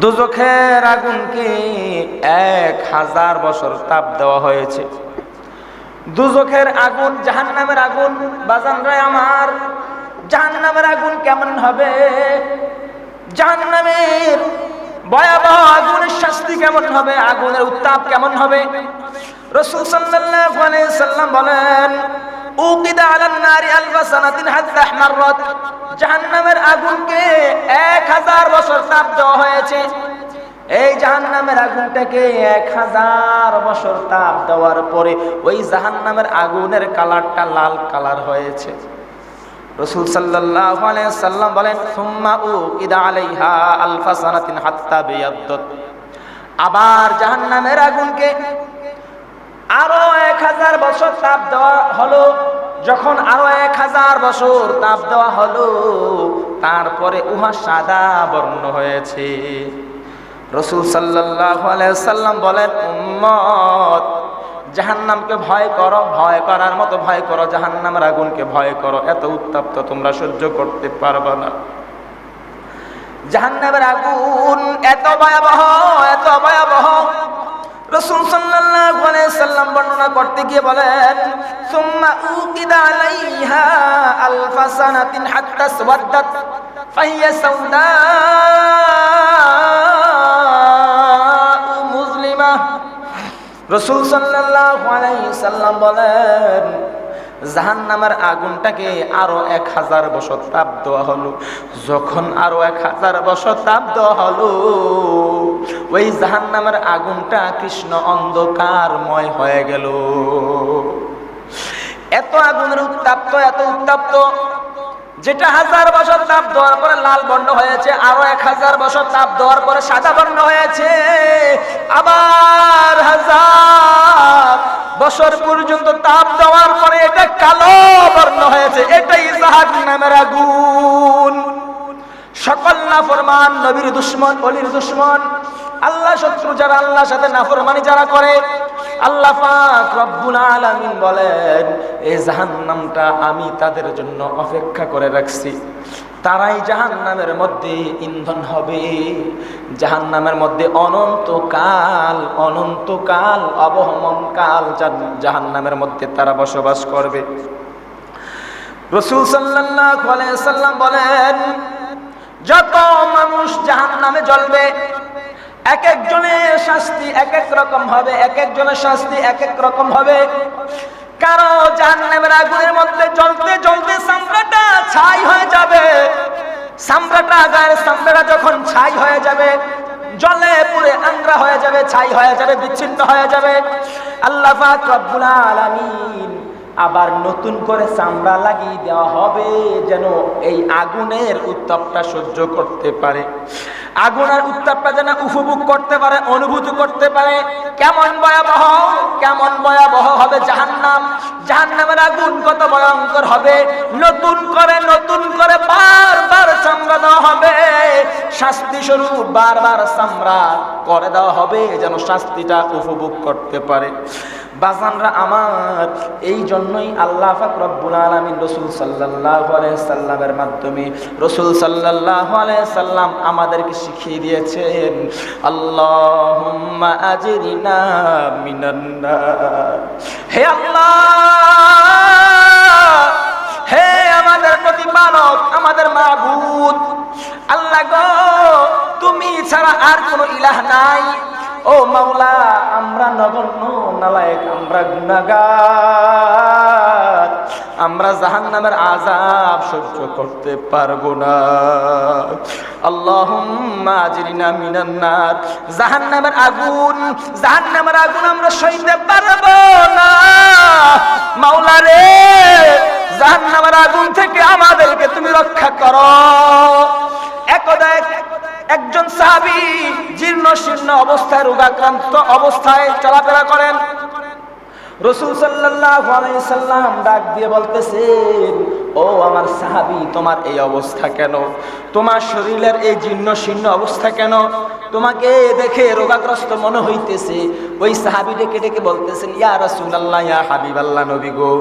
দোজখের আগুনকে 1000 বছর তাপ দেওয়া হয়েছে। দোজখের আগুন, জাহান্নামের আগুন, বাজানরা আমার, জাহান্নামের আগুন কেমন হবে, জাহান্নামের ভয়াবহ আগুনের শাস্তি কেমন হবে, আগুনের উত্তাপ কেমন হবে। রাসূল সাল্লাল্লাহু আলাইহি সাল্লাম বলেন, উকিদা আলান নারি আলফা সানাতিন হাত্তা আহমাররাত, জাহান্নামের আগুনকে 1000 বছর তাপ দেওয়া হয়েছে। এই জাহান্নামের আগুনটাকে 1000 বছর তাপ দেওয়ার পরে ওই জাহান্নামের আগুনের কালারটা লাল কালার হয়েছে। রাসূল সাল্লাল্লাহু আলাইহি সাল্লাম বলেন, সুম্মা উকিদা আলাইহা আলফা সানাতিন হাত্তা বিয়াদ্দাত, আবার জাহান্নামের আগুনকে আরো 1000 বছর তাপ দেওয়া হলো। যখন আরো 1000 বছর তাপ দেওয়া হলো, তারপরে উহা সাদা বর্ণ হয়েছে। রাসূল সাল্লাল্লাহু আলাইহি সাল্লাম বলেন, উম্মত, জাহান্নামকে ভয় করো, ভয় করার মতো ভয় করো, জাহান্নামের আগুনকে ভয় করো, এত উত্তপ্ত তোমরা সহ্য করতে পারবে না। জাহান্নামের আগুন এত ভয়াবহ, এত ভয়াবহ। রাসূল সাল্লাল্লাহু আলাইহি সাল্লাম বর্ণনা করতে গিয়ে বলেন, সুম্মা উকিদা আলাইহা আলফা সানাতিন হাত্তা সওয়াদ্দাত ফাহিয়া সাওদা মুসলিমা। রাসূল সাল্লাল্লাহু আলাইহি সাল্লাম বলেন, জাহান্নামের আগুনটাকে আরো 1000 বছর তাপ দেওয়া হলো। যখন আরো 1000 বছর তাপ দেওয়া হলো, ওই জাহান্নামের আগুনটা কৃষ্ণ অন্ধকারময় হয়ে গেল। এত আগুনের উত্তাপ্ত, এত উত্তাপ্ত, যেটা 1000 বছর তাপ দেওয়ার পরে লাল বর্ণ হয়েছে, আরো 1000 বছর তাপ দেওয়ার পরে সাদা বর্ণ হয়েছে, আবার 1000 বছর পর্যন্ত তাপ দেওয়ার পরে এটা কালো বর্ণ হয়েছে। এটাই জাহান্নামের আগুন। সকল নাফরমান, নবীর দুশমন, ওলির দুশমন, আল্লাহ শত্রু যারা, আল্লাহর সাথে নাফরমানি যারা করে, আল্লাহ পাক রব্বুল আলামিন বলেন, এই জাহান্নামটা আমি তাদের জন্য অপেক্ষা করে রাখছি। তারাই জাহান্নামের মধ্যে ইন্ধন হবে, জাহান্নামের মধ্যে অনন্তকাল, অনন্তকাল, অবহমনকাল জাহান্নামের মধ্যে তারা বসবাস করবে। রাসূল সাল্লাল্লাহু আলাইহি সাল্লাম বলেন, যত মানুষ জাহান্নামে জ্বলবে, এক একজনের শাস্তি এক এক রকম হবে, এক একজনের শাস্তি এক এক রকম হবে। কারো জাহান্নামের আগুনের মধ্যে জ্বলতে জ্বলতে চামড়াটা ছাই হয়ে যাবে। চামড়াটা, গায়ের চামড়াটা যখন ছাই হয়ে যাবে, জ্বলে পুড়ে আংরা হয়ে যাবে, ছাই হয়ে যাবে, বিচ্ছিন্ন হয়ে যাবে, আল্লাহ পাক রব্বুল আলামিন আবার নতুন করে চামড়া লাগিয়ে দেওয়া হবে, যেন এই আগুনের উত্তাপটা সহ্য করতে পারে, আগুনের উত্তাপটা যেন উপভোগ করতে পারে, অনুভূতি করতে পারে। কেমন ভয়াবহ, কেমন ভয়াবহ হবে জাহান্নাম, জাহান্নামের আগুন কত ভয়ঙ্কর হবে। নতুন করে বারবার চামড়া দেওয়া হবে, শাস্তি স্বরূপ বারবার চামড়া করে দেওয়া হবে, যেন শাস্তিটা উপভোগ করতে পারে। বাজানরা আমার, এই জন্যই আল্লাহ পাক রব্বুল আলামিন রাসূল সাল্লাল্লাহু আলাইহি সাল্লামের মাধ্যমে, রাসূল সাল্লাল্লাহু আলাইহি সাল্লাম আমাদেরকে শিখিয়ে দিয়েছেন, আল্লাহুম্মা আজরিনা মিনান নার। হে আল্লাহ, হে আমাদের প্রতিপালক, আমাদের মাবুদ, আল্লাহ গো, তুমি ছাড়া আর কোনো ইলাহ নাই। ও মাওলা, আমরা নগণ্য নালায়েক, আমরা গুনাহগার, আমরা জাহান্নামের আযাব সহ্য করতে পারবো না। আল্লাহুম্মা আজরিনা মিনান নার, জাহান্নামের আগুন, জাহান্নামের আগুন আমরা সইতে পারবো না। মাওলা রে, জাহান্নামের আগুন থেকে আমাদেরকে তুমি রক্ষা করো। একদা একজন সাহাবী জীর্ণ শীর্ণ অবস্থায়, রোগাক্রান্ত অবস্থায় চলাফেরা করেন। রাসূল সাল্লাল্লাহু আলাইহি সাল্লাম ডাক দিয়ে বলতেছেন, ও আমার সাহাবী, তোমার এই অবস্থা কেন? তোমার শরীরের এই জীর্ণ শীর্ণ অবস্থা কেন? তোমাকে দেখে রোগাগ্রস্ত মনে হইতেছে। ওই সাহাবী ডেকে ডেকে বলতেছেন, ইয়া রাসূলুল্লাহ, ইয়া হাবিবাল্লাহ, নবী গো,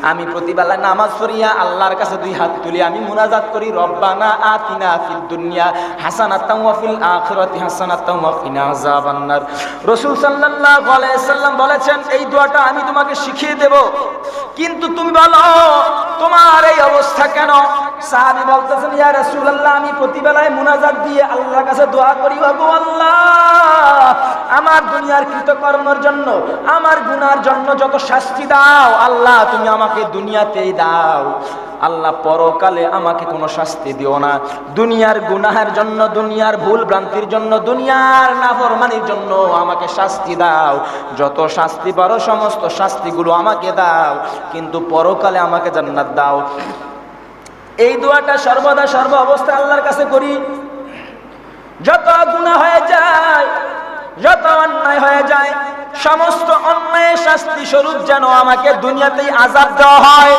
আমি প্রতিবেলা নামাজ পড়িয়া আল্লাহর কাছে দুই হাত তুলি আমি মুনাজাত করি, রব্বানা আতিনা ফিদ দুনিয়া হাসানাতাও ওয়া ফিল আখিরাতি হাসানাতাও ওয়া কিনা আযাবান্নার। রাসূল সাল্লাল্লাহু আলাইহি সাল্লাম বলেছেন, এই দোয়াটা আমি তোমাকে শিখিয়ে দেব, কিন্তু তুমি বলো তোমার এই অবস্থা কেন? সাহাবী বলতেছেন, ইয়া রাসূলুল্লাহ, আমি প্রতিবেলায় মুনাজাত দিয়ে আল্লাহর কাছে দোয়া করি, ওগো আল্লাহ, আমার দুনিয়ার কৃতকর্মের জন্য, আমার গুনার জন্য যত শাস্তি দাও আল্লাহ তুমি আমাকে দুনিয়াতেই দাও, আল্লাহ পরকালে আমাকে কোনো শাস্তি দিও না। দুনিয়ার গুনাহের জন্য, দুনিয়ার ভুল ভ্রান্তির জন্য, দুনিয়ার নাফরমানির জন্য আমাকে শাস্তি দাও, যত শাস্তি পারো সমস্ত শাস্তিগুলো আমাকে দাও, কিন্তু পরকালে আমাকে জান্নাত দাও। এই দোয়াটা সর্বদা সর্ব অবস্থায় আল্লাহর কাছে করি। যত গুনাহ হয়ে যায়, যত অন্যায় হয়ে যায়, সমস্ত অন্যায়ের শাস্তি স্বরূপ যেন আমাকে দুনিয়াতেই আযাব দেওয়া হয়।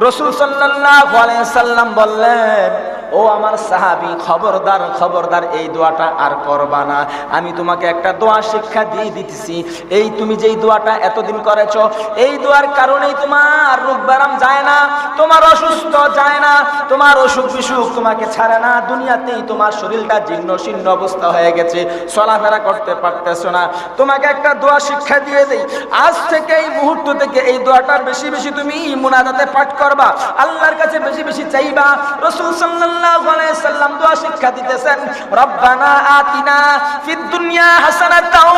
রাসূল সাল্লাল্লাহু আলাইহি সাল্লাম বললেন, ও আমার সাহাবী, খবরদার খবরদার, এই দোয়াটা আর করবা না। আমি তোমাকে একটা দোয়া শিক্ষা দিয়ে দিতেছি। এই তুমি যেই দোয়াটা এতদিন করেছো, এই দোয়ার কারণেই তোমার রোগ ব্যারাম যায় না, তোমার অসুস্থ যায় না, তোমার অসুখ বিসুখ তোমাকে ছাড়ে না, দুনিয়াতেই তোমার শরীরটা জীর্ণ শীর্ণ অবস্থা হয়ে গেছে, চলাফেরা করতে পারতেছো না। তোমাকে একটা দোয়া শিক্ষা দিয়ে দেই, আজ থেকে এই মুহূর্ত থেকে এই দোয়াটার বেশি বেশি তুমি মুনাজাতে পাঠ করবা, আল্লাহর কাছে বেশি বেশি চাইবা। রাসূল সাল্লাল্লাহু আলাইহি সাল্লাম দোয়া শিক্ষা দিতেছেন, রব্বানা আতিনা ফিদ দুনিয়া হাসানাতাও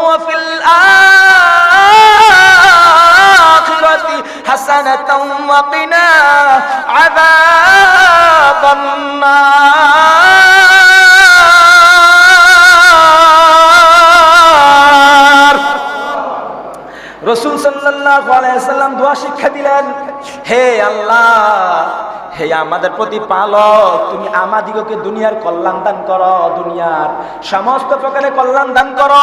ওয়া ফিল আখিরাতি হাসানাতাও ওয়া কিনা আযাবান নার। রাসূল সাল্লাল্লাহু আলাইহি সাল্লাম দোয়া শিক্ষা দিলেন, হে আল্লাহ, হে আমাদের প্রতিপালক, তুমি আমাদিগকে দুনিয়ার কল্যাণ দান করো, দুনিয়ার সমস্ত প্রকারের কল্যাণ দান করো।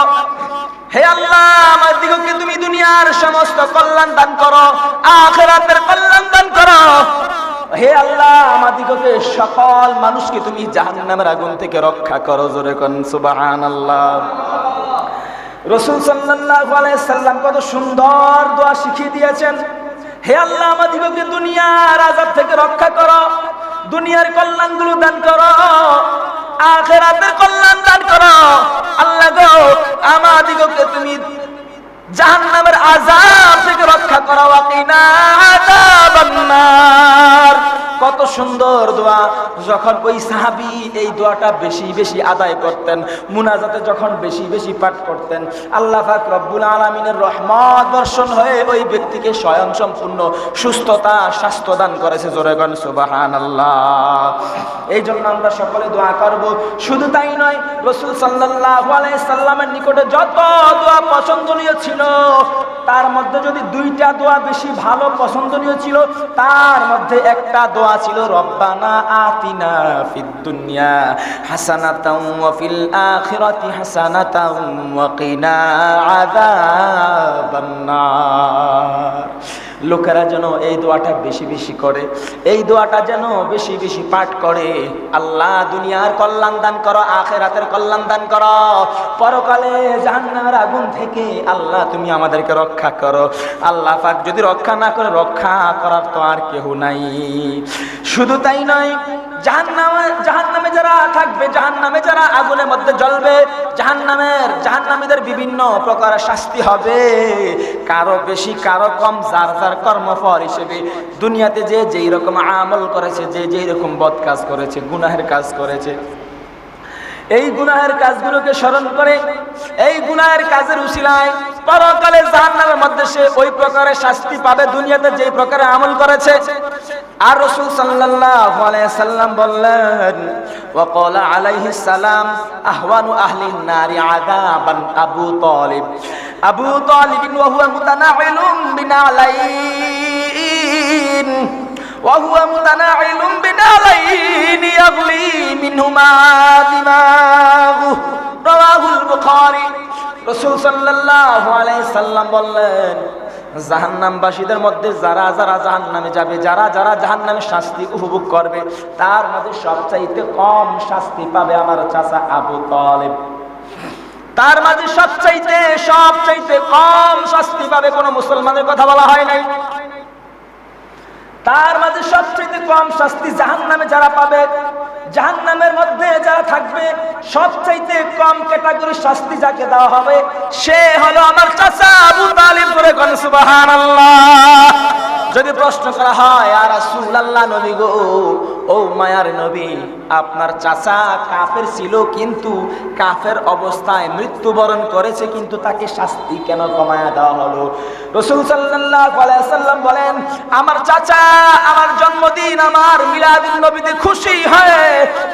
হে আল্লাহ, আমাদিগকে তুমি দুনিয়ার সমস্ত কল্যাণ দান করো, আখিরাতের কল্যাণ দান করো। হে আল্লাহ, আমাদিগকে সকল মানুষকে তুমি জাহান্নামের আগুন থেকে রক্ষা করো। জোরে কোন সুবহানাল্লাহ। রাসূল সাল্লাল্লাহু আলাইহি সাল্লাম কত সুন্দর দোয়া শিখিয়ে দিয়েছেন। হে আল্লাহ, আমাদিগকে দুনিয়ার আযাব থেকে রক্ষা করো, দুনিয়ার কল্যাণগুলো দান করো, আখিরাতের কল্যাণ দান করো। আল্লাহ গো, আমাদিগকে তুমি জাহান্নামের আযাব থেকে রক্ষা করো, ওয়াকিনা আযাবান নার। কত সুন্দর দোয়া। যখন ওই সাহাবী এই দোয়াটা বেশি বেশি আদায় করতেন, মুনাজাতে যখন বেশি বেশি পাঠ করতেন, আল্লাহ পাক রব্বুল আলামিনের রহমত বর্ষণ হয়ে ওই ব্যক্তিকে স্বয়ং সম্পূর্ণ সুস্থতা, স্বাস্থ্য দান করেছে। জোরে গান সুবহানাল্লাহ। এই জন্য আমরা সকলে দোয়া করব। শুধু তাই নয়, রাসূল সাল্লাল্লাহু আলাইহি সাল্লামের নিকটে যত দোয়া পছন্দনীয় ছিল, তার মধ্যে যদি দুইটা দোয়া বেশি ভালো পছন্দনীয় ছিল, তার মধ্যে একটা দোয়া ছিল, রব্বানা আতিনা ফিদ দুনিয়া হাসানাতাও ওয়া ফিল আখিরাতি হাসানাতাও ওয়া কিনা আযাবান নার। লোকেরা যেন এই দোয়াটা বেশি বেশি করে, এই দোয়াটা যেন বেশি বেশি পাঠ করে। আল্লাহ, দুনিয়ার কল্যাণ দান করো, আখিরাতের কল্যাণ দান করো, পরকালে জাহান্নামের আগুন থেকে আল্লাহ তুমি আমাদেরকে রক্ষা করো। আল্লাহ পাক যদি রক্ষা না করে, রক্ষা করার তো আর কেউ নাই। শুধু তাই নয়, জাহান্নামে যারা থাকবে, জাহান্নামে যারা আগুনের মধ্যে জ্বলবে, জাহান্নামীদের বিভিন্ন প্রকার শাস্তি হবে, কারো বেশি কারো কম, যার যার কর্মফল হিসেবে দুনিয়াতে যে যেই রকম আমল করেছে, যে যেই রকম বদ কাজ করেছে, গুনাহের কাজ করেছে, এই গুনাহের কাজগুলোকে স্মরণ করে, এই গুনাহের কাজের উসিলায় পরকালে জাহান্নামের মধ্যে সে ওই প্রকারের শাস্তি পাবে, দুনিয়াতে যেই প্রকারে আমল করেছে। আর রাসূল সাল্লাল্লাহু আলাইহি সাল্লাম বললেন, ওয়া ক্বালা আলাইহিস সালাম, আহওয়ানু আহলিন নারি আযাবান আবু তালিব, আবু তালিব ওয়া হুয়া মুতানাইলুম বিনালাইন, ওয়া হুয়া মুতানাইলুম বিনালাইন ইয়াগলি মিনহুমা দিমাগু, রাওয়াহুল বুখারী। রাসূল সাল্লাল্লাহু আলাইহি সাল্লাম বললেন, জাহান্নামবাসীদের মধ্যে যারা যারা জাহান্নামে যাবে, যারা যারা জাহান্নামের শাস্তি উপভোগ করবে, তার মধ্যে সবচাইতে কম শাস্তি পাবে আমার চাচা আবু তালেব। তার মাঝে সবচাইতে কম শাস্তি পাবে, কোন মুসলমানের কথা বলা হয় নাই। তার মাঝে সবচাইতে কম শাস্তি জাহান্নামে যারা পাবে, জাহান্নামের মধ্যে যারা থাকবে, সবচাইতে কম ক্যাটাগরি শাস্তি যাকে দেওয়া হবে সে হলো আমার চাচা আবু তালিব। করে কোন সুবহানাল্লাহ। যদি প্রশ্ন করা হয় আর রাসূলুল্লাহ নবী গো, ও মায়ার নবী, আপনার চাচা কাফের ছিল কিন্তু কাফের অবস্থায় মৃত্যুবরণ করেছে, কিন্তু তাকে শাস্তি কেন কমায়া দেওয়া হলো? রাসূল সাল্লাল্লাহু আলাইহি ওয়াসাল্লাম বলেন, আমার চাচা আমার জন্মদিন, আমার মিলাদুন নবীতে খুশি হয়ে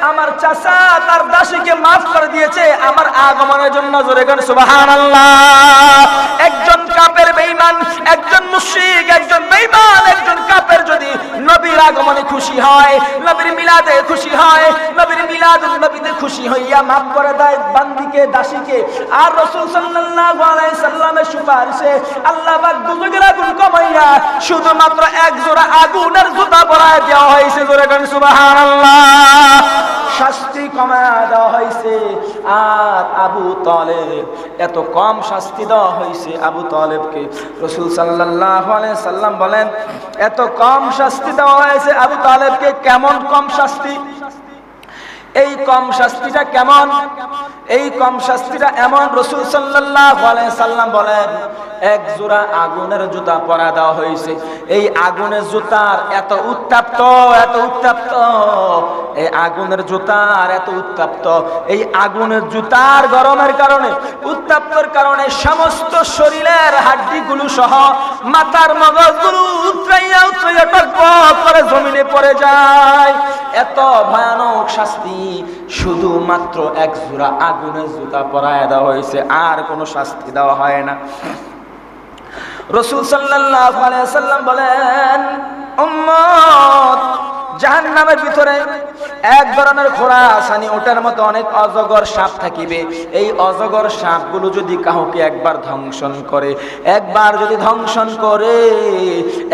আমার চাচা তার দাসীকে মাফ করে দিয়েছে আমার আগমনের জন্য। জোরে কোন সুবহানাল্লাহ। একজন কাফের বেঈমান, একজন মুশরিক, একজন বেঈমান, একজন কাফের যদি নবীর আগমনে খুশি হয়, নবীর মিলাদে খুশি হয়, নবীর মিলাদুন নবীতে খুশি হইয়া মাফ করে দেয় বান্দীকে, দাসীকে, আর রাসূল সাল্লাল্লাহু আলাইহি সাল্লামের সুপারিশে আল্লাহ পাক দুজকের আগুন কমাইয়া শুধুমাত্র এক জোড়া আগুনের জুতা পরায় দেওয়া হয়েছে। জোরে কোন সুবহানাল্লাহ। শাস্তি কমায়া দেওয়া হয়েছে। আর আবু তালেব, এত কম শাস্তি দেওয়া হয়েছে আবু তালেবকে। রাসূল সাল্লাল্লাহু আলাইহি সাল্লাম বলেন, এত কম শাস্তি দেওয়া হয়েছে আবু তালেবকে। কেমন কম শাস্তি? এই কম শাস্তিটা কেমন? এই কম শাস্তিটা এমন, রাসূল সাল্লাল্লাহু আলাইহি সাল্লাম বলেন, এক জোড়া আগুনের জুতা পরা দেওয়া হয়েছে। এই আগুনের জুতার এত উত্তপ্ত, এত উত্তপ্ত, এই আগুনের জুতার এত উত্তপ্ত, এই আগুনের জুতার গরমের কারণে, উত্তপ্তর কারণে সমস্ত শরীরের হাড্ডিগুলো সহ মাথার মগজগুলো উতরাইয়া উতরাইয়া টকবক করে জমিনে পড়ে যায়। এত ভয়ানক শাস্তি শুধুমাত্র এক জোড়া আগুনের জুতা পরায় দেওয়া হয়েছে, আর কোনো শাস্তি দেওয়া হয় না। রাসূল সাল্লাল্লাহু আলাইহি ওয়াসাল্লাম বলেন, উম্মত, জাহান্নামের ভিতরে এক ধরনের খোরাসানি ওটার মতো অনেক অজগর সাপ থাকিবে। এই অজগর সাপগুলো যদি কাউকে একবার ধ্বংসন করে, একবার যদি ধ্বংসন করে,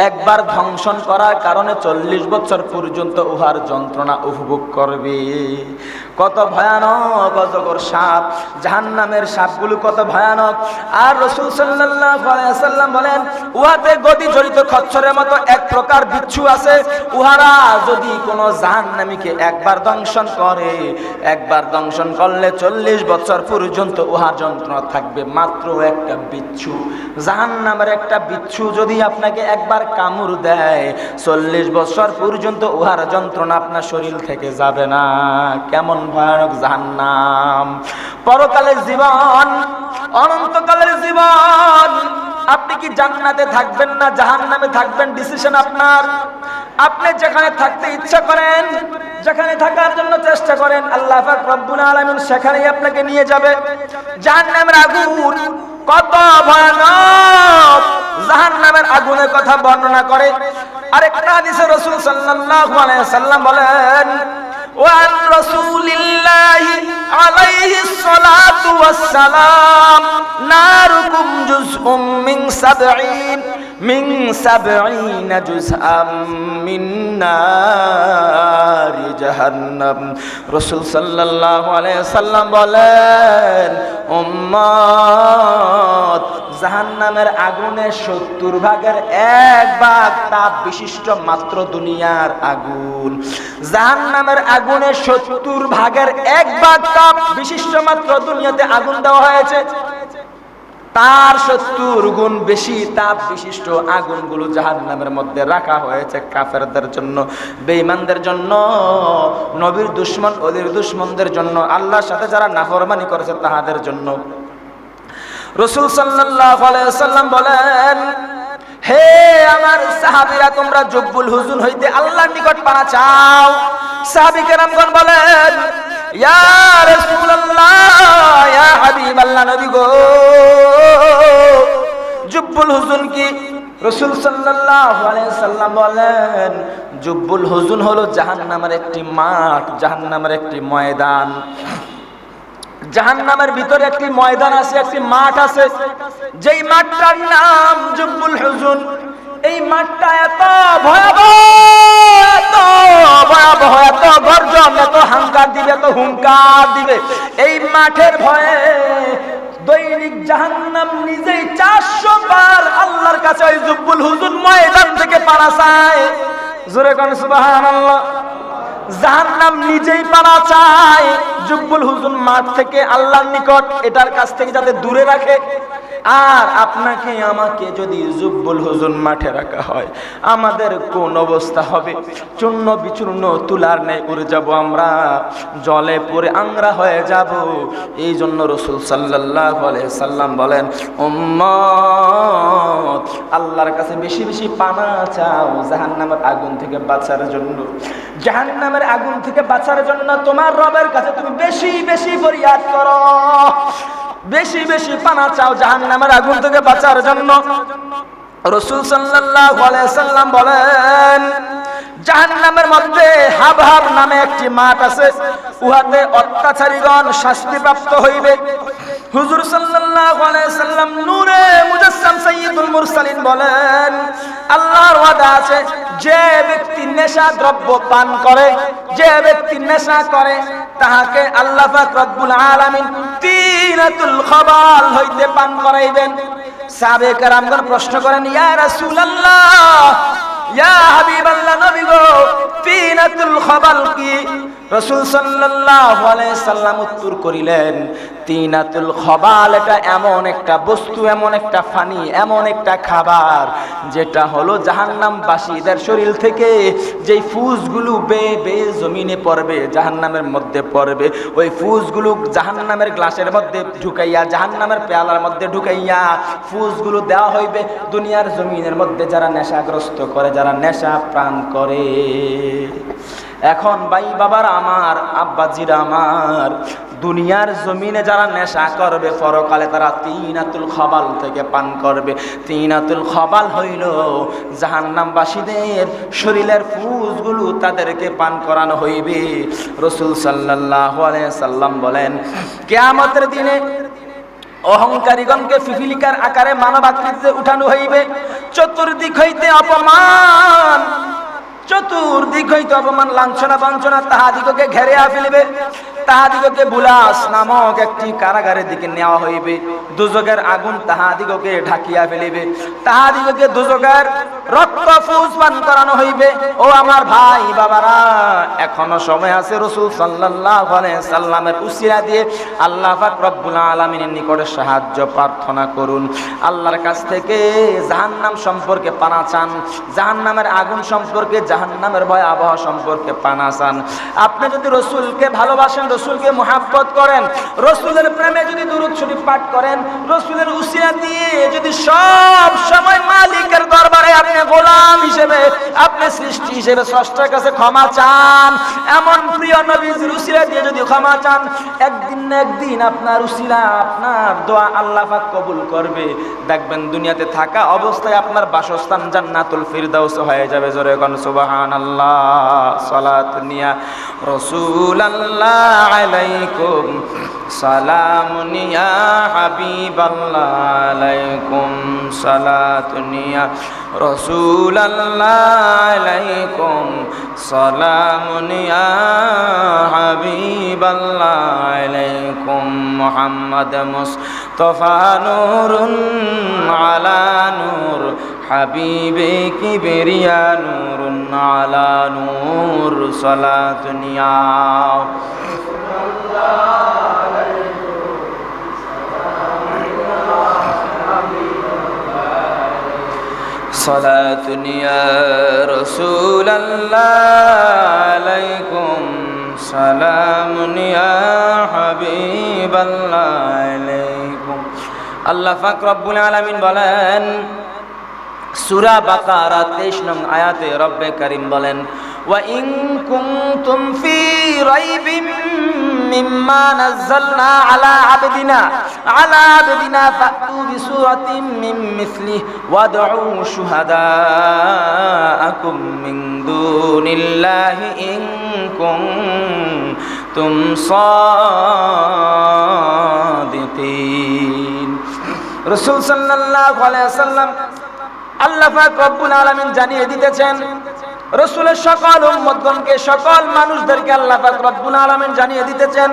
একবার ধ্বংসন করার কারণে 40 বছর পর্যন্ত উহার যন্ত্রণা উপভোগ করবে। কত ভয়ানক অজগর সাপ, জাহান্নামের সাপগুলো কত ভয়ানক। আর রাসূল সাল্লাল্লাহু আলাইহি ওয়াসাল্লাম বলেন, উহাতে গদি জড়িত খচ্চরের মতো এক প্রকার বিচ্ছু আছে। উহারা যদি কোনো জাহান্নামীকে একবার দংশন করে, একবার দংশন করলে 40 বছর পর্যন্ত উহার যন্ত্রণা থাকবে। মাত্র একটা বিচ্ছু, জাহান্নামের একটা বিচ্ছু যদি আপনাকে একবার কামড় দেয়, 40 বছর পর্যন্ত উহার যন্ত্রণা আপনার শরীর থেকে যাবে না। কেমন ভয়ানক জাহান্নাম! পরকালের জীবন, অনন্তকালের জীবন। আপনি কি জান্নাতে থাকবেন না জাহান্নামে থাকবেন, ডিসিশন আপনার। আপনি যেখানে থাকতে ইচ্ছা করেন, যেখানে থাকার জন্য চেষ্টা করেন, আল্লাহ পাক রব্বুল আলামিন সেখানেই আপনাকে নিয়ে যাবে। জাহান্নামের আগুন কত ভয়ানক, জাহান্নামের আগুনের কথা বর্ণনা করে আরেকটা হাদিসে রাসূল সাল্লাল্লাহু আলাইহি ওয়াসাল্লাম বলেন, ওয়ান রাসূলিল্লাহি আলাইহিস সালাতু ওয়াস সালাম, নারুকুম জুজউম মিন সাবঈনা জুজআম মিন নারি জাহান্নাম। রাসূল সাল্লাল্লাহু আলাইহি ওয়াসাল্লাম বলেন, উম্মত, জাহান্নামের আগুনের 70 ভাগের 1 ভাগ তাপ বিশিষ্ট মাত্র দুনিয়ার আগুন। জাহান্নামের আগুনের 70 ভাগের 1 ভাগ তাপ বিশিষ্ট মাত্র দুনিয়াতে আগুন দেওয়া হয়েছে। তার 70 গুণ বেশি তাপ বিশিষ্ট আগুনগুলো জাহান্নামের মধ্যে রাখা হয়েছে কাফেরদের জন্য, বেঈমানদের জন্য, নবীর দুশমন, ওদের দুশমনদের জন্য, আল্লাহর সাথে যারা নাফরমানি করেছে তাদের জন্য। রাসূল সাল্লাল্লাহু আলাইহি ওয়াসাল্লাম বলেন, হে আমার সাহাবীরা, তোমরা জব্বুল হুজুন হইতে আল্লাহর নিকট পানা চাও। সাহাবী কেরামগণ বলেন, ইয়া রাসূলুল্লাহ, ইয়া হাবিবাল্লাহ, নবী গো, জব্বুল হুজুন কি? রাসূল সাল্লাল্লাহু আলাইহি সাল্লাম বলেন, জব্বুল হুজুন হলো জাহান্নামের একটি মাঠ, জাহান্নামের একটি ময়দান। জাহান্নামের ভিতরে একটি ময়দান আছে, একটি মাঠ আছে, যেই মাঠটার নাম জুব্বুল হুজুন। এই মাঠটা এত ভয়াবহ, এত ভয়াবহ, এত গর্জন, এত হাঙ্কার দিবে, এত হুঙ্কার দিবে। এই মাঠের ভয়ে দৈনিক জাহান্নাম নিজেই 400 বার আল্লাহর কাছে ওই জুব্বুল হুজুন ময়দান থেকে পানা চায়। জোরে কোন সুবহানাল্লাহ। জাহান্নাম নিজেই পানা চায় জুব্বুল হুজুন মাঠ থেকে আল্লাহর নিকট, এটার কাছ থেকে যাতে দূরে রাখে। আর আপনাকে আমাকে যদি জুব্বুল হুজুন মাঠে রাখা হয়, আমাদের কোন অবস্থা হবে? চূর্ণ বিচূর্ণ তুলার ন্যায় উড়ে যাব আমরা, জলে পড়ে আংরা হয়ে যাব। এই জন্য রাসূল সাল্লাল্লাহু আলাইহি সাল্লাম বলেন, উম্মত আল্লাহর কাছে বেশি বেশি পানা চাও জাহান্নামের আগুন থেকে বাঁচার জন্য। জাহান্নামের আগুন থেকে বাঁচার জন্য তোমার রবের কাছে তুমি বেশি বেশি ফরিয়াদ করো, বেশি বেশি পানা চাও জাহান্নামের আগুন থেকে বাঁচার জন্য। রাসূল সাল্লাল্লাহু আলাইহি সাল্লাম বলেন, জাহান্নামের মধ্যে হাবহাব নামে একটি মাঠ আছে, উহাতে অত্যাচারীগণ শাস্তিপ্রাপ্ত হইবে। হুজুর সাল্লাল্লাহু আলাইহি সাল্লাম নূরে মুজাসসাম সাইয়্যিদুল মুরসালিন বলেন, আল্লাহর ওয়াদা আছে, যে ব্যক্তি নেশা দ্রব্য পান করে, যে ব্যক্তি নেশা করে, তাহাকে আল্লাহ পাক রব্বুল আলামিন তিনাতুল খাবাল হইতে পান করাইবেন। সাহাবে কেরামগণ প্রশ্ন করেন, ইয়া রাসূলুল্লাহ, ইয়া হাবিবাল্লাহ, নবী গো, তিনাতুল খাবাল কি? রাসূল সাল্লাল্লাহু আলাইহি সাল্লাম উত্তর করিলেন, তিনাতুল খাবাল এটা এমন একটা বস্তু, এমন একটা পানি, এমন একটা খাবার, যেটা হলো জাহান্নামবাসীদের শরীর থেকে যেই ফুসগুলো বেয়ে বেয়ে জমিনে পড়বে, জাহান্নামের মধ্যে পড়বে, ওই ফুসগুলো জাহান্নামের গ্লাসের মধ্যে ঢুকাইয়া, জাহান্নামের পেয়ালার মধ্যে ঢুকাইয়া ফুসগুলো দেওয়া হইবে দুনিয়ার জমিনের মধ্যে যারা নেশাগ্রস্ত করে, যারা নেশা প্রাণ করে। এখন ভাই বাবার আমার, আব্বাজিরা আমার, দুনিয়ার জমিনে যারা নেশা করবে, পরকালে তারা তিনাতুল খাবাল থেকে পান করবে। তিনাতুল খাবাল হইল জাহান্নামবাসীদের শরীরের ফুসগুলো তাদেরকে পান করানো হইবে। রাসূল সাল্লাল্লাহু আলাইহি সাল্লাম বলেন, কিয়ামতের দিনে অহংকারীগণকে পিপীলিকার আকারে মানবাকৃতিতে উঠানো হইবে। চতুর্দিক হইতে অপমান, চতুর্দিক হইতে অপমান, লাঞ্ছনা বাঞ্ছনা তাহাদিগকে ঘেরিয়া ফেলিবে। তাহাদিগকে বুলাস নামক একটি কারাগারের দিকে নেওয়া হইবে। দুজকের আগুন তাহাদিগকে ঢাকিয়া ফেলিবে। তাহাদিগকে দুজকের রক্ত ফুস পান করানো হইবে। ও আমার ভাই বাবারা, এখনো সময় আছে। রাসূল সাল্লাল্লাহু আলাইহি সাল্লামের উসিলা দিয়ে আল্লাহ পাক রব্বুল আলামিনের নিকটে সাহায্য প্রার্থনা করুন। আল্লাহর কাছ থেকে জাহান্নাম সম্পর্কে পানা চান, জাহান্নামের আগুন সম্পর্কে, জাহান্নামের ভয়াবহ সম্পর্কে পানা চান। আপনি যদি রাসূলকে ভালোবাসেন, রাসূলকে মুহাব্বত করেন, রাসূলের প্রেমে যদি দুরূদ শরীফ পাঠ করেন, রাসূলের উসিলা দিয়ে যদি সব সময় মালিকের দরবারে আপনি গোলাম হিসেবে, আপনি সৃষ্টি হিসেবে স্রষ্টার কাছে ক্ষমা চান, এমন প্রিয় নবীর উসিলা দিয়ে যদি ক্ষমা চান, একদিন না একদিন আপনার উসিলা, আপনার দোয়া আল্লাহ পাক কবুল করবে। দেখবেন দুনিয়াতে থাকা অবস্থায় আপনার বাসস্থান জান্নাতুল ফিরদাউস হয়ে যাবে। জোরে কোন সুবহানাল্লাহ। সালাত নিয়া রাসূলুল্লাহ আলাইকুম সালামুন ইয়া হাবিবাল্লাহ আলাইকুম সালাতুন ইয়া রাসূলুল্লাহ আলাইকুম সালামুন ইয়া হাবিবাল্লাহ আলাইকুম মুহাম্মদ মুস্তাফা নূরুন আলা নূর হাবিবে কিবরিয়া নূরুন আলা নূর সালাতুন ইয়া সালাতুন ইয়া রাসূলুল্লাহ আলাইকুম সালামুন ইয়া হাবিবাল্লাহ আলাইকুম। আল্লাহ পাক রব্বুল আলামিন বলেন, সূরা বাকারা 23 নং আয়াতে রব্বে কারীম বলেন, ওয়া ইন কুনতুম ফি রাইবিম মিম্মা নাযালনা আলা আবদিনা ফাতু বিসূরাতিন মিন মিসলিহি ওয়াদউ শুহাদাআকুম মিন দুনিল্লাহি ইন কুনতুম রাসূল সাল্লাল্লাহু আলাইহি ওয়াসাল্লাম আল্লাহ পাক রব্বুল আলামিন জানিয়ে দিতেছেন, রাসূলের সকল উম্মতগণকে, সকল মানুষদেরকে আল্লাহ পাক রব্বুল আলামিন জানিয়ে দিতেছেন,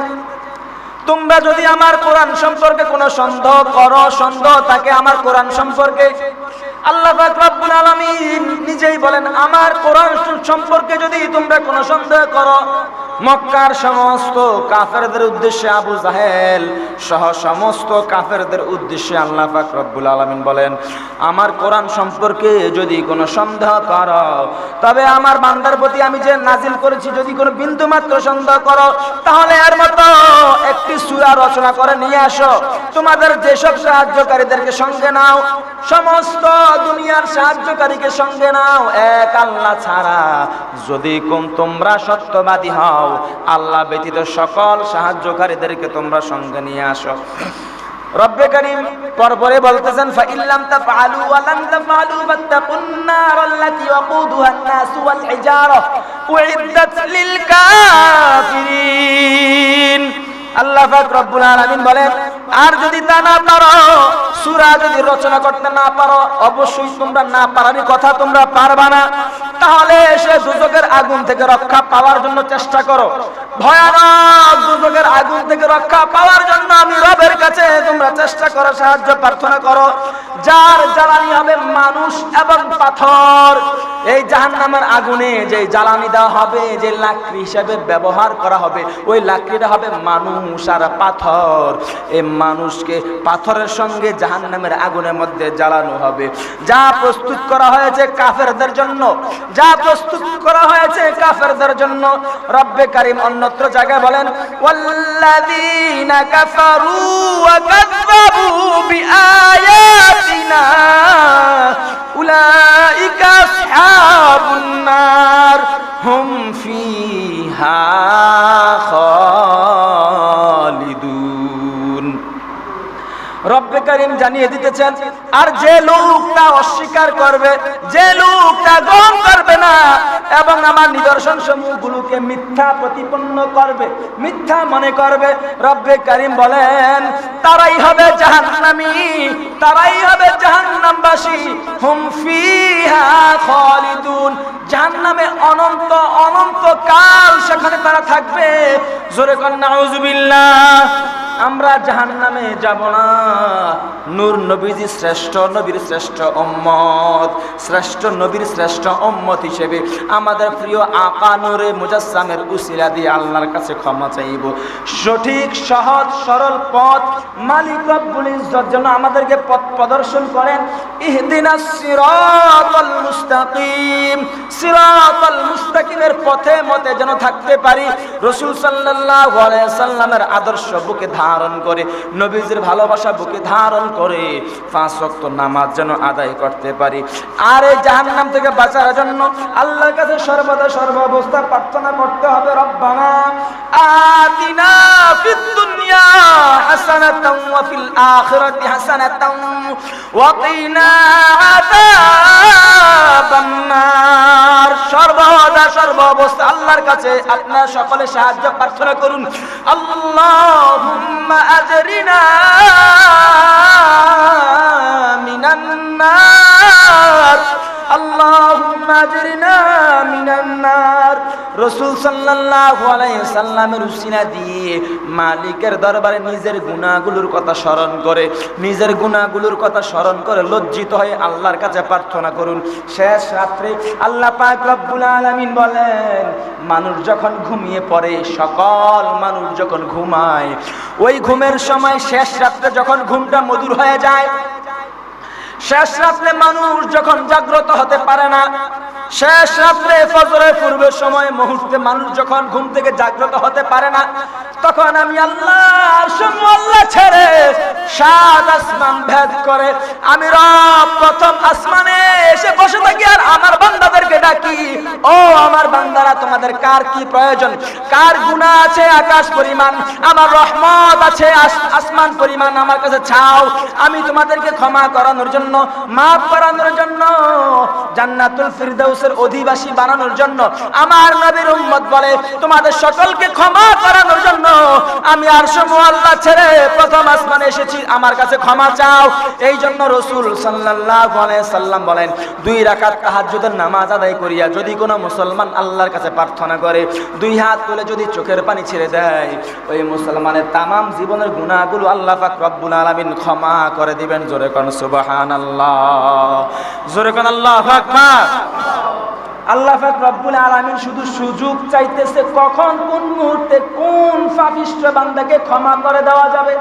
তোমরা যদি আমার কোরআন সম্পর্কে কোনো সন্দেহ করো, সন্দেহ থাকে আমার কোরআন সম্পর্কে, আল্লাহ পাক রব্বুল আলামিন নিজেই বলেন, আমার কোরআন সম্পর্কে যদি তোমরা কোনো সন্দেহ করো, মক্কার সমস্ত কাফেরদের উদ্দেশ্যে, আবু জাহেল সহ সমস্ত কাফেরদের উদ্দেশ্যে আল্লাহ পাক রব্বুল আলামিন বলেন, আমার কোরআন সম্পর্কে যদি কোনো সন্দেহ করো, তবে আমার বান্দার প্রতি আমি যে নাজিল করেছি যদি কোনো বিন্দু মাত্র সন্দেহ করো, তাহলে এর মতো একটি সূরা রচনা করে নিয়ে আসো, তোমাদের যেসব সাহায্যকারীদেরকে সঙ্গে নাও, সমস্ত দুনিয়ার সাহায্যকারীকে সঙ্গে নাও, এক আল্লাহ ছাড়া যদি তোমরা সত্যবাদী হও, আল্লাহ ব্যতীত সকল সাহায্যকারীদেরকে তোমরা সঙ্গে নিয়ে আসো। রব্বে কারীম পরপরে বলতেছেন, ফাইল্লাম তাফআলু ওয়া লাম তাফআলু ফাত্তাকুন নার আল্লাতী ওয়াকুদুহা আন-নাস ওয়াল হিজারা উইদ্দাত লিল কাফিরিন। আল্লাহ পাক রব্বুল আলামিন বলেন, আর যদি তা না পারো, সূরা যদি রচনা করতে না পারো, অবশ্যই তোমরা না পারারই কথা, তোমরা পারবা না, তাহলে সে দুজকের আগুন থেকে রক্ষা পাওয়ার জন্য চেষ্টা করো। ভয়ানক দুজকের আগুন থেকে রক্ষা পাওয়ার জন্য আমি রবের কাছে তোমরা চেষ্টা করো, সাহায্য প্রার্থনা করো, যার জ্বালানি হবে মানুষ এবং পাথর। এই জাহান্নামের আগুনে যে জ্বালানি দেওয়া হবে, যে লাকড়ি হিসেবে ব্যবহার করা হবে, ওই লাকড়িটা হবে মানুষ আর পাথর। এই মানুষকে পাথরের সঙ্গে জাহান্নামের আগুনের মধ্যে জ্বালানো হবে। যা প্রস্তুত করা হয়েছে কাফেরদের জন্য, যা প্রস্তুত করা হয়েছে কাফেরদের জন্য, রব্বে কারীম অন্যত্র জায়গায় বলেন, ওয়াল্লাযীনা কাফারু ওয়া কাযযাবু বিআয়াতিনা উলাইকা আসহাবুন নার হুম ফিহা খালিদুন। রব্বে কারীম জানিয়ে দিতেছেন, আর যে লোকটা অস্বীকার করবে, যে লোকটা গ্রহণ করবে না এবং আমার নিদর্শন সমূহগুলোকে মিথ্যা প্রতিপন্ন করবে, মিথ্যা মনে করবে, রব্বে কারীম বলেন, তারাই হবে জাহান্নামী, তারাই হবে জাহান্নামবাসী, হুম ফিহা খালিদুন। জাহান্নামে অনন্ত অনন্ত কাল সেখানে তারা থাকবে। জোরে কর নাউজুবিল্লাহ। আমরা জাহান্নামে যাব না। নূর নবীজি শ্রেষ্ঠ নবীর শ্রেষ্ঠ উম্মত, শ্রেষ্ঠ নবীর শ্রেষ্ঠ উম্মত হিসেবে আমাদের প্রিয় আকা নূরে মুজাসসামের উসিলা দিয়ে আল্লাহর কাছে ক্ষমা চাইব। সঠিক সহজ সরল পথ মালিক রব্বুল ইজ্জত যেন আমাদেরকে পথ প্রদর্শন করেন। ইহদিনাস সিরাতাল মুস্তাকিম, সিরাতাল মুস্তাকিমের পথে মতে যেন থাকতে পারি। রাসূল সাল্লাল্লাহু আলাইহি সাল্লামের আদর্শ বুকে ধারণ করে, নবীজির ভালোবাসা বুকে ধারণ করে 5 ওয়াক্ত নামাজ যেন আদায় করতে পারি। আর এই জাহান্নাম থেকে বাঁচার জন্য আল্লাহর কাছে সর্বদা সর্বাবস্থা প্রার্থনা করতে হবে, রব্বানা আতিনা ফিদ দুনিয়া হাসানাতাও ওয়া ফিল আখিরাতি হাসানাতাও ওয়া কিনা আযাবান নার। সর্বদা সর্বাবস্থা আল্লাহর কাছে আপনারা সকলে সাহায্য প্রার্থনা করুন। আল্লাহুম্মা আজরিনা মিনান নার, আল্লাহুম্মা আজরিনা মিনান নার। রাসূল সাল্লাল্লাহু আলাইহি সাল্লামের উসিলা দিয়ে মালিকের দরবারে নিজের গুনাহগুলোর কথা স্মরণ করে, নিজের গুনাহগুলোর কথা স্মরণ করে লজ্জিত হয়ে আল্লাহর কাছে প্রার্থনা করুন। শেষ রাত্রে আল্লাহ পাক রব্বুল আলামিন বলেন, মানুষ যখন ঘুমিয়ে পড়ে, সকল মানুষ যখন ঘুমায়, ওই ঘুমের সময় শেষ রাত্রে যখন ঘুমটা মধুর হয়ে যায়, শেষ রাত্রে মানুষ যখন জাগ্রত হতে পারে না, শেষ রাত্রে ফজরের পূর্বের সময় মুহূর্তে মানুষ যখন ঘুম থেকে জাগ্রত হতে পারে না, তখন আমি আল্লাহর সমূহ আল্লাহ ছেড়ে 7 আসমান ভেদ করে আমি রব প্রথম আসমানে এসে বসে থাকি আর আমার বান্দাদেরকে ডাকি, ও আমার বান্দারা, তোমাদের কার কি প্রয়োজন, কার গুনাহ আছে আকাশ পরিমাণ, আমার রহমত আছে আসমান পরিমাণ, আমার কাছে চাও, আমি তোমাদেরকে ক্ষমা করানোর জন্য, মাফ করানোর জন্য, জান্নাতুল ফিরদাউসের অধিবাসী বানানোর জন্য। আমার নবীর উম্মত বলে, তোমাদের সকলকে ক্ষমা করানোর জন্য আমি আরশ মুআল্লা ছেড়ে প্রথম আসমানে এসেছি। আমার কাছে ক্ষমা চাও। এই জন্য রাসূল সাল্লাল্লাহু আলাইহি সাল্লাম বলেন, 2 রাকাত তাহাজ্জুদের নামাজ আদায় করিয়া যদি কোনো মুসলমান আল্লাহর কাছে প্রার্থনা করে, 2 হাত তুলে যদি চোখের পানি ছেড়ে দেয়, ওই মুসলমানের তামাম জীবনের গুনাহগুলো আল্লাহ পাক রব্বুল আলামিন ক্ষমা করে দিবেন। জোরে কোন সুবহানাল্লাহ, জোরে কোন আল্লাহু আকবার। আল্লাহ পাক রব্বুল আলামিন শুধু সুযোগ চাইতেছে কখন কোন মুহূর্তে কোন পাপিষ্ঠ বান্দাকে ক্ষমা করে দেওয়া যাবে,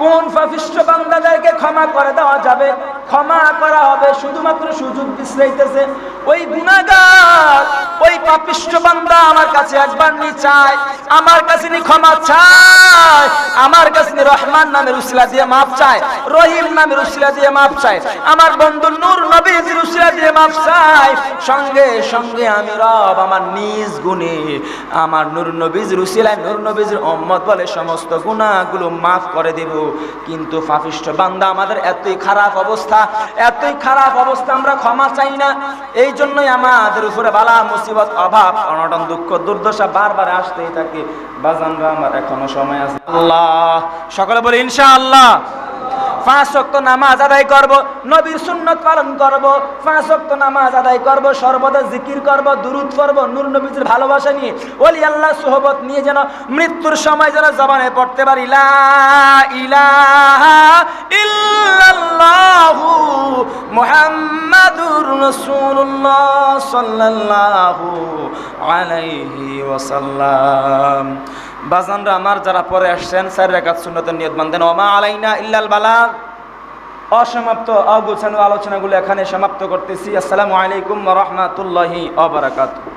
কোন পাপিষ্ঠ বান্দাদেরকে ক্ষমা করে দেওয়া যাবে, ক্ষমা করা হবে, শুধুমাত্র সুযোগ বিশ্রাইতেছে। ওই গুনাহগার, ওই পাপিষ্ঠ বান্দা আমার কাছে একবার নি চায়, আমার কাছে নি ক্ষমা চায়, আমার কাছে নি রহমান নামের উসিলা দিয়ে মাফ চায়, রহিম নামের উসিলা দিয়ে মাফ চায়, আমার বন্ধু নূর নবীর উসিলা দিয়ে মাফ চায়, সঙ্গে সঙ্গে আমি রব আমার নিজ গুণে আমার নূর নবীর উসিলায় নূর নবীর উম্মত বলে সমস্ত গুনাহগুলো মাফ করে দেব। কিন্তু পাপিষ্ঠ বান্দা আমাদের এতই খারাপ অবস্থা, এতই খারাপ অবস্থা, আমরা ক্ষমা চাই না। এই জন্যই আমাদের উপরে বালা মুসিবত, অভাব, অনটন, দুঃখ, দুর্দশা বারবার আসতেই থাকে। বাজানরা আমার এখনো সময় আছে। আল্লাহ, সকলে বলে ইনশাআল্লাহ। 5 ওয়াক্ত নামাজ আদায় করব, নবীর সুন্নাত পালন করব, 5 ওয়াক্ত নামাজ আদায় করব, সর্বদা জিকির করব, দুরূদ পড়ব, নূর নবীর ভালোবাসা নিয়ে, ওলি আল্লাহ সুহবত নিয়ে যেন মৃত্যুর সময় যেন জবানে পড়তে পারি লা ইলাহা ইল্লাল্লাহু মুহাম্মাদুর রাসূলুল্লাহ সাল্লাল্লাহু আলাইহি ওয়াসাল্লাম। বাজানরা আমার যারা পরে আসছেন 4 রাকাত সুন্নতের নিয়ত বাঁধেন। ওমা আলাইনা ইল্লাল বালাগ। অসমাপ্ত অগুছানো আলোচনাগুলো এখানে সমাপ্ত করতেছি। আসসালামু আলাইকুম ওয়া রাহমাতুল্লাহি ওয়া বারাকাতুহু।